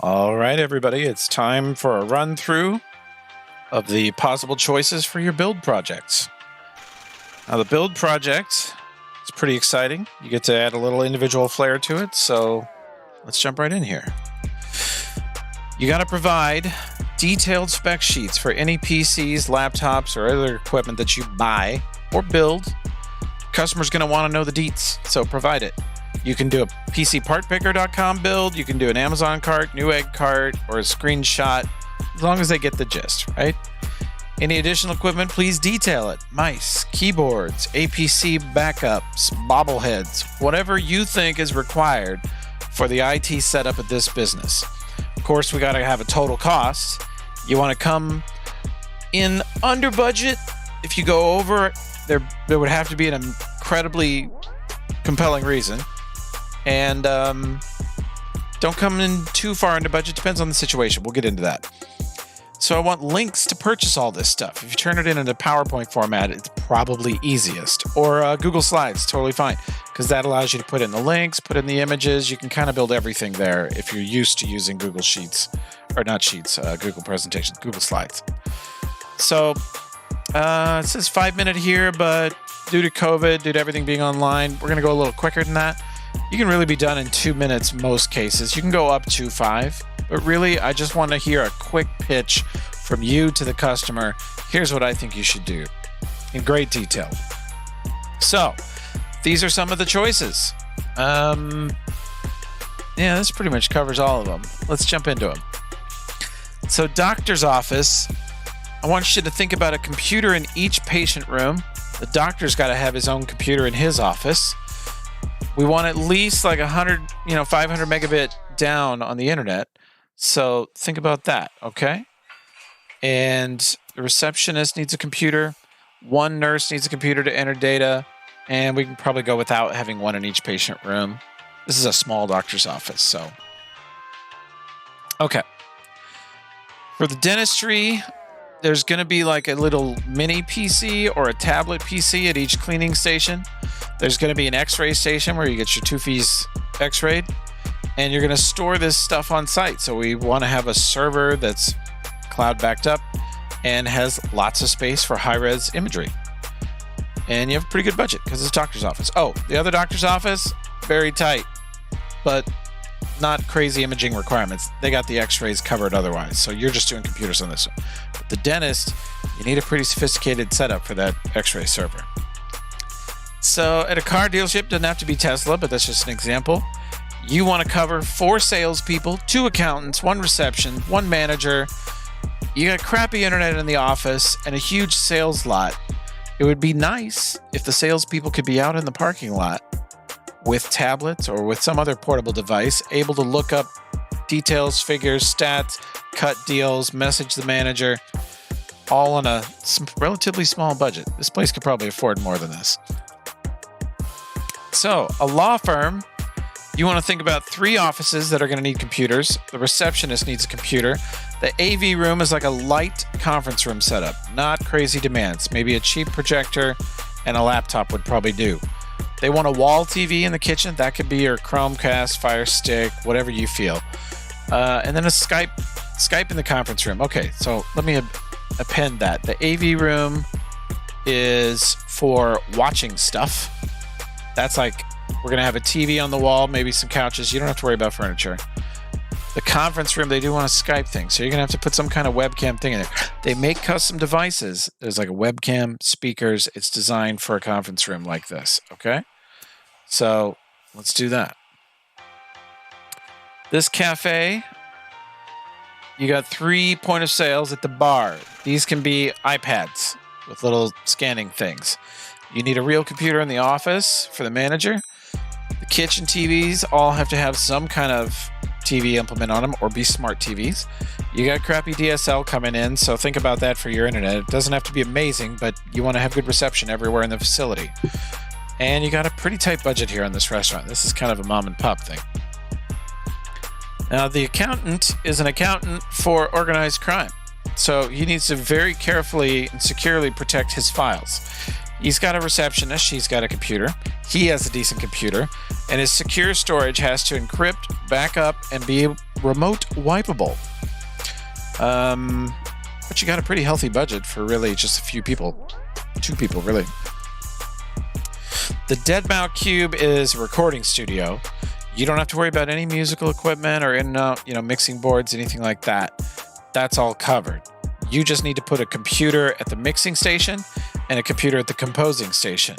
All right, everybody, it's time for a run through of the possible choices for your build projects. Now, the build project is pretty exciting. You get to add a little individual flair to it, so let's jump right in here. You got to provide detailed spec sheets for any PCs, laptops, or other equipment that you buy or build. Customer's going to want to know the deets, so provide it. You can do a PCPartPicker.com build, you can do an Amazon cart, Newegg cart, or a screenshot, as long as they get the gist, right? Any additional equipment, please detail it. Mice, keyboards, APC backups, bobbleheads, whatever you think is required for the IT setup of this business. Of course, we got to have a total cost. You want to come in under budget. If you go over, there would have to be an incredibly compelling reason. And don't come in too far under budget. Depends on the situation. We'll get into that. So I want links to purchase all this stuff. If you turn it into PowerPoint format, it's probably easiest. Or Google Slides, totally fine. Because that allows you to put in the links, put in the images. You can kind of build everything there if you're used to using Google Sheets. Or not Sheets, Google Presentations, Google Slides. So it says 5-minute here, but due to COVID, due to everything being online, we're going to go a little quicker than that. You can really be done in 2 minutes most cases. You can go up to 5, but really I just want to hear a quick pitch from you to the customer. Here's what I think you should do in great detail. So these are some of the choices. Yeah, this pretty much covers all of them. Let's jump into them. So doctor's office, I want you to think about a computer in each patient room. The doctor's got to have his own computer in his office. We want at least like 500 megabit down on the internet. So think about that, okay? And the receptionist needs a computer. One nurse needs a computer to enter data. And we can probably go without having one in each patient room. This is a small doctor's office, so. Okay. For the dentistry, there's going to be like a little mini PC or a tablet PC at each cleaning station. There's going to be an x-ray station where you get your toofies x-rayed, and you're going to store this stuff on site. So we want to have a server that's cloud backed up and has lots of space for high-res imagery. And you have a pretty good budget because it's a doctor's office. Oh, the other doctor's office, very tight, but not crazy imaging requirements. They got the x-rays covered otherwise. So you're just doing computers on this one. But the dentist, you need a pretty sophisticated setup for that x-ray server. So at a car dealership, doesn't have to be Tesla, but that's just an example. You want to cover 4 salespeople, 2 accountants, 1 reception, 1 manager. You got crappy internet in the office and a huge sales lot. It would be nice if the salespeople could be out in the parking lot with tablets or with some other portable device, able to look up details, figures, stats, cut deals, message the manager, all on a relatively small budget. This place could probably afford more than this. So, a law firm, you want to think about 3 offices that are going to need computers. The receptionist needs a computer. The AV room is like a light conference room setup, not crazy demands. Maybe a cheap projector and a laptop would probably do. They want a wall TV in the kitchen. That could be your Chromecast, Fire Stick, whatever you feel. And then a Skype in the conference room. Okay, so let me append that. The AV room is for watching stuff. That's like, we're going to have a TV on the wall, maybe some couches. You don't have to worry about furniture. The conference room, they do want a Skype thing. So you're going to have to put some kind of webcam thing in there. They make custom devices. There's like a webcam, speakers. It's designed for a conference room like this. Okay. So let's do that. This cafe, you got 3 point of sales at the bar. These can be iPads with little scanning things. You need a real computer in the office for the manager. The kitchen TVs all have to have some kind of TV implement on them or be smart TVs. You got crappy DSL coming in, so think about that for your internet. It doesn't have to be amazing, but you want to have good reception everywhere in the facility. And you got a pretty tight budget here on this restaurant. This is kind of a mom and pop thing. Now, the accountant is an accountant for organized crime. So he needs to very carefully and securely protect his files. He's got a receptionist. She's got a computer. He has a decent computer. And his secure storage has to encrypt, back up, and be remote wipeable. But you got a pretty healthy budget for really just a few people. 2 people, really. The Dead Mount Cube is a recording studio. You don't have to worry about any musical equipment or mixing boards, anything like that. That's all covered. You just need to put a computer at the mixing station and a computer at the composing station,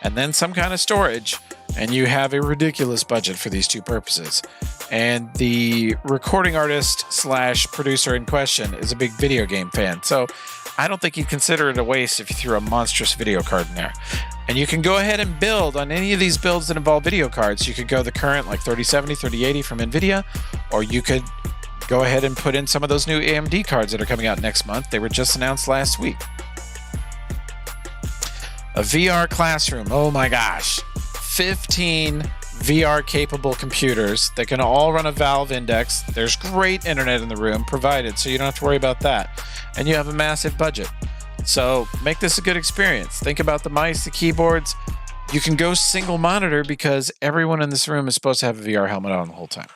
and then some kind of storage, and you have a ridiculous budget for these 2 purposes. And the recording artist / producer in question is a big video game fan, so I don't think you'd consider it a waste if you threw a monstrous video card in there. And you can go ahead and build on any of these builds that involve video cards. You could go the current like 3070, 3080 from NVIDIA, or you could go ahead and put in some of those new AMD cards that are coming out next month. They were just announced last week. A VR classroom. Oh my gosh. 15 VR capable computers that can all run a Valve Index. There's great internet in the room provided, so you don't have to worry about that. And you have a massive budget. So make this a good experience. Think about the mice, the keyboards. You can go single monitor because everyone in this room is supposed to have a VR helmet on the whole time.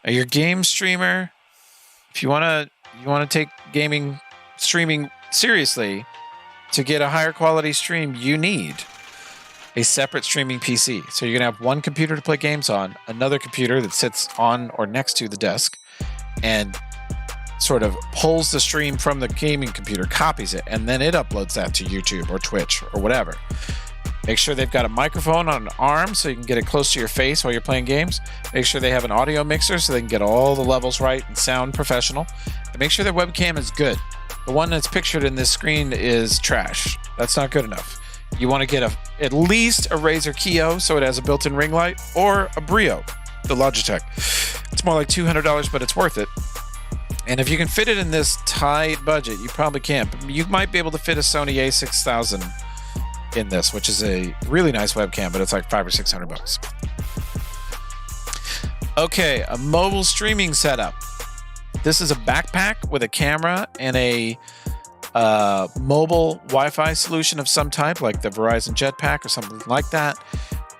Your game streamer, if you want to take gaming streaming seriously, to get a higher quality stream, you need a separate streaming PC. So you're going to have one computer to play games on, another computer that sits on or next to the desk and sort of pulls the stream from the gaming computer, copies it, and then it uploads that to YouTube or Twitch or whatever. Make sure they've got a microphone on an arm so you can get it close to your face while you're playing games. Make sure they have an audio mixer so they can get all the levels right and sound professional. And make sure their webcam is good. The one that's pictured in this screen is trash. That's not good enough. You want to get at least a Razer Kiyo so it has a built-in ring light, or a Brio, the Logitech. It's more like $200, but it's worth it. And if you can fit it in this tight budget, you probably can. You might be able to fit a Sony a6000 in this, which is a really nice webcam, but it's like $500 or $600. Okay, a mobile streaming setup. This is a backpack with a camera and a mobile Wi-Fi solution of some type, like the Verizon Jetpack or something like that.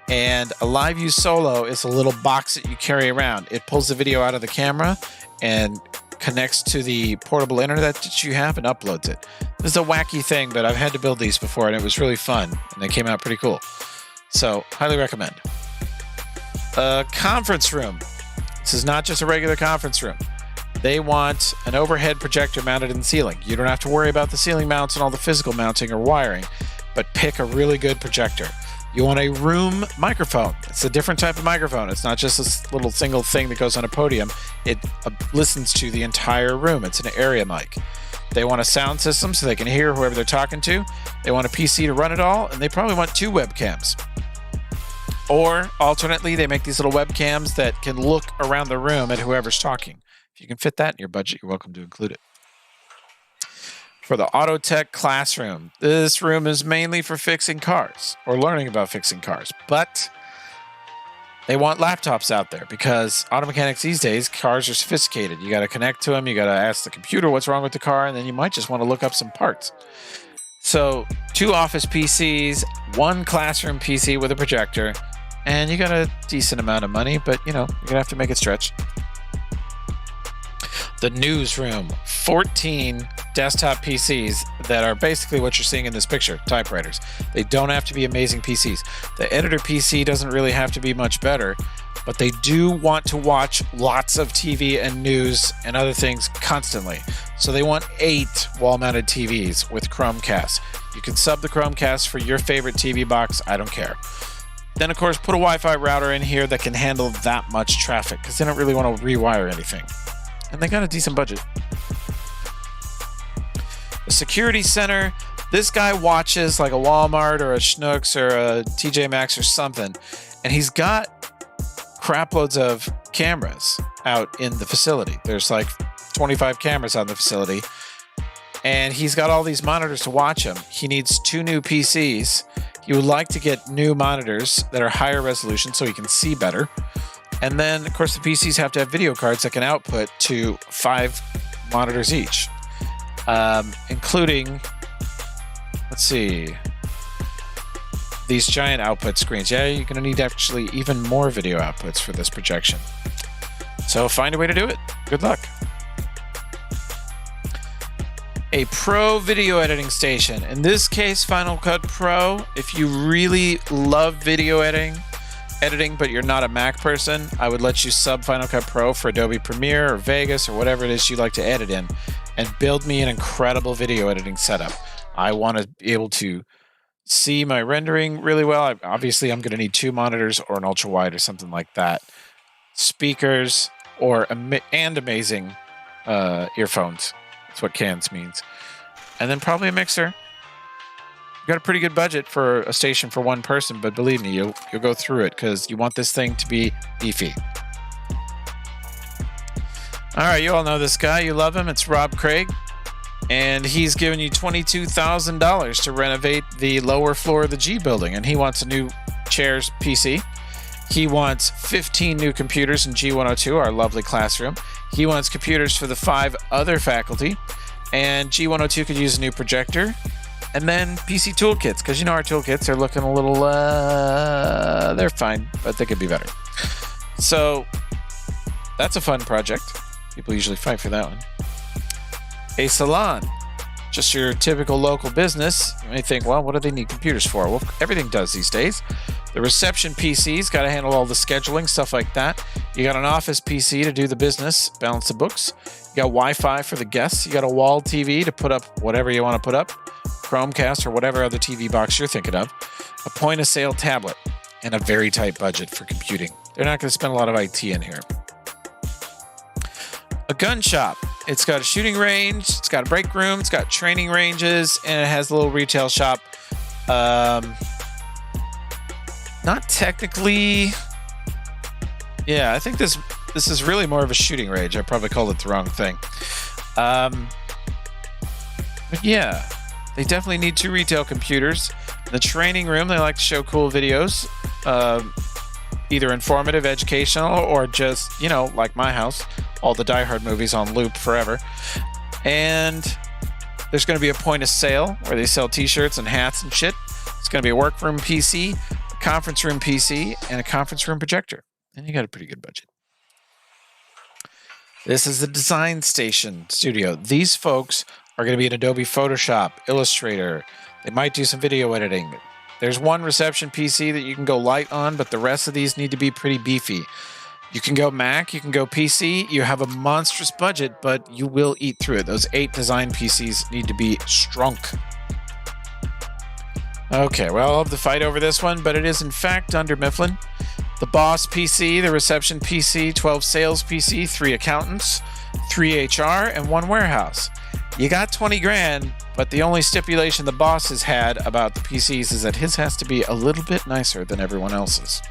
And a Live View Solo is a little box that you carry around. It pulls the video out of the camera and connects to the portable internet that you have and uploads it. This is a wacky thing, but I've had to build these before and it was really fun and they came out pretty cool. So, highly recommend. A conference room. This is not just a regular conference room. They want an overhead projector mounted in the ceiling. You don't have to worry about the ceiling mounts and all the physical mounting or wiring, but pick a really good projector. You want a room microphone. It's a different type of microphone. It's not just this little single thing that goes on a podium. It listens to the entire room. It's an area mic. They want a sound system so they can hear whoever they're talking to. They want a PC to run it all, and they probably want 2 webcams. Or, alternately, they make these little webcams that can look around the room at whoever's talking. If you can fit that in your budget, you're welcome to include it. For the Autotech Classroom, this room is mainly for fixing cars or learning about fixing cars, but they want laptops out there because auto mechanics these days, cars are sophisticated. You got to connect to them. You got to ask the computer what's wrong with the car, and then you might just want to look up some parts. So 2 office PCs, 1 classroom PC with a projector, and you got a decent amount of money, but you're going to have to make it stretch. The newsroom, 14 desktop PCs that are basically what you're seeing in this picture, typewriters. They don't have to be amazing PCs. The editor PC doesn't really have to be much better, but they do want to watch lots of TV and news and other things constantly. So they want 8 wall-mounted TVs with Chromecast. You can sub the Chromecast for your favorite TV box. I don't care. Then, of course, put a Wi-Fi router in here that can handle that much traffic because they don't really want to rewire anything. And they got a decent budget. A security center. This guy watches like a Walmart or a Schnucks or a TJ Maxx or something. And he's got crap loads of cameras out in the facility. There's like 25 cameras out in the facility. And he's got all these monitors to watch them. He needs 2 new PCs. He would like to get new monitors that are higher resolution so he can see better. And then, of course, the PCs have to have video cards that can output to 5 monitors each, including, let's see, these giant output screens. Yeah, you're going to need actually even more video outputs for this projection. So find a way to do it. Good luck. A pro video editing station. In this case, Final Cut Pro. If you really love video editing, but you're not a Mac person, I would let you sub Final Cut Pro for Adobe Premiere or Vegas or whatever it is you like to edit in, and build me an incredible video editing setup. I want to be able to see my rendering really well. Obviously, I'm going to need 2 monitors or an ultra wide or something like that. Speakers and amazing earphones. That's what cans means. And then probably a mixer. You got a pretty good budget for a station for one person, but believe me, you'll go through it because you want this thing to be beefy. All right, you all know this guy. You love him. It's Rob Craig. And he's giving you $22,000 to renovate the lower floor of the G building. And he wants a new chairs PC. He wants 15 new computers in G102, our lovely classroom. He wants computers for the 5 other faculty. And G102 could use a new projector. And then PC toolkits, because you know our toolkits are looking a little, they're fine, but they could be better. So that's a fun project. People usually fight for that one. A salon, just your typical local business. You may think, well, what do they need computers for? Well, everything does these days. The reception PC's got to handle all the scheduling, stuff like that. You got an office PC to do the business, balance the books. You got Wi-Fi for the guests. You got a wall TV to put up whatever you want to put up, Chromecast or whatever other TV box you're thinking of, a point-of-sale tablet, and a very tight budget for computing. They're not going to spend a lot of IT in here. A gun shop. It's got a shooting range, it's got a break room, it's got training ranges, and it has a little retail shop. Not technically. Yeah, I think this is really more of a shooting range. I probably called it the wrong thing. But yeah, they definitely need 2 retail computers. The training room, they like to show cool videos, either informative, educational, or just, you know, like my house, all the Die Hard movies on loop forever. And there's going to be a point of sale where they sell t-shirts and hats and shit. It's going to be a workroom PC, a conference room PC, and a conference room projector. And you got a pretty good budget. This is the Design Station Studio. These folks are going to be in Adobe Photoshop, Illustrator. They might do some video editing. There's one reception PC that you can go light on, but the rest of these need to be pretty beefy. You can go Mac, you can go PC. You have a monstrous budget, but you will eat through it. Those 8 design PCs need to be strong. Okay, well, I'll have the fight over this one, but it is in fact under Mifflin. The Boss PC, the Reception PC, 12 Sales PC, 3 accountants, 3 HR, and 1 warehouse. You got 20 grand, but the only stipulation the boss has had about the PCs is that his has to be a little bit nicer than everyone else's.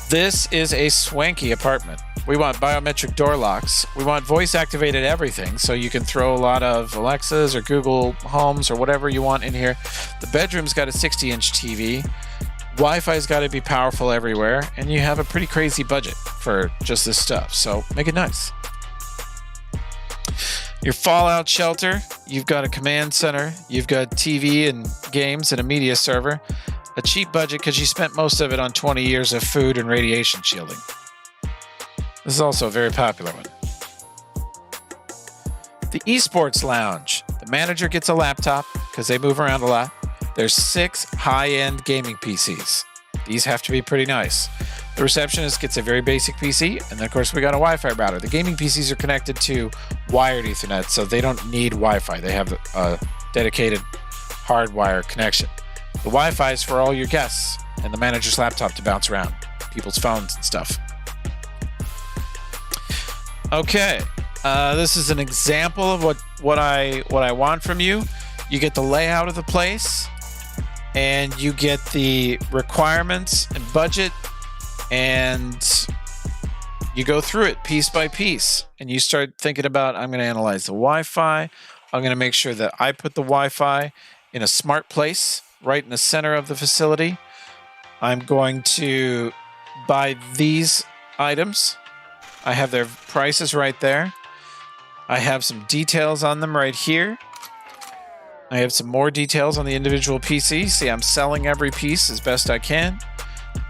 This is a swanky apartment. We want biometric door locks. We want voice-activated everything, so you can throw a lot of Alexas or Google Homes or whatever you want in here. The bedroom's got a 60-inch TV. Wi-Fi's got to be powerful everywhere, and you have a pretty crazy budget for just this stuff, so make it nice. Your Fallout shelter, you've got a command center, you've got TV and games and a media server. A cheap budget because you spent most of it on 20 years of food and radiation shielding. This is also a very popular one. The Esports Lounge. The manager gets a laptop because they move around a lot. There's 6 high-end gaming PCs. These have to be pretty nice. The receptionist gets a very basic PC, and then of course we got a Wi-Fi router. The gaming PCs are connected to wired Ethernet, so they don't need Wi-Fi. They have a dedicated hardwire connection. The Wi-Fi is for all your guests and the manager's laptop to bounce around people's phones and stuff. Okay, this is an example of what I want from you. You get the layout of the place, and you get the requirements and budget, and you go through it piece by piece, and you start thinking about, I'm going to analyze the Wi-Fi. I'm going to make sure that I put the Wi-Fi in a smart place right in the center of the facility. I'm going to buy these items. I have their prices right there. I have some details on them right here. I have some more details on the individual PC. See, I'm selling every piece as best I can.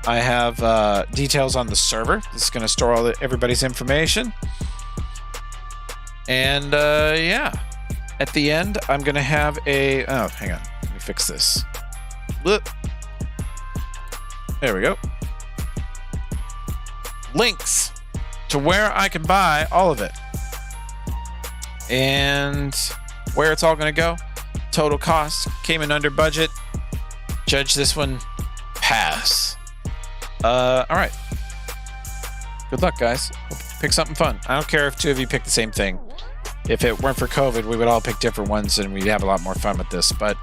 I have details on the server. This is going to store everybody's information. And yeah, at the end, I'm going to have a... Oh, hang on. Let me fix this. Look. There we go. Links to where I can buy all of it. And where it's all going to go. Total cost. Came in under budget. Judge this one. Pass. All right. Good luck, guys. Pick something fun. I don't care if two of you pick the same thing. If it weren't for COVID, we would all pick different ones and we'd have a lot more fun with this. But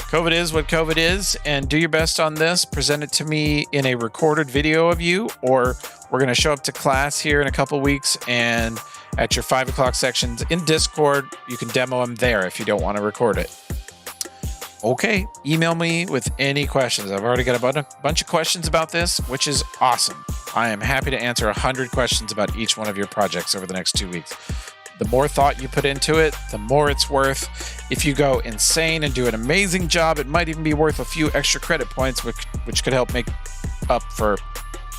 COVID is what COVID is, and do your best on this. Present it to me in a recorded video of you, or we're going to show up to class here in a couple weeks, and at your 5 o'clock sections in Discord, you can demo them there if you don't want to record it. Okay, email me with any questions. I've already got a bunch of questions about this, which is awesome. I am happy to answer 100 questions about each one of your projects over the next 2 weeks. The more thought you put into it, the more it's worth. If you go insane and do an amazing job, it might even be worth a few extra credit points, which could help make up for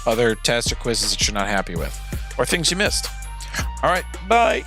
other tests or quizzes that you're not happy with, or things you missed. All right, bye.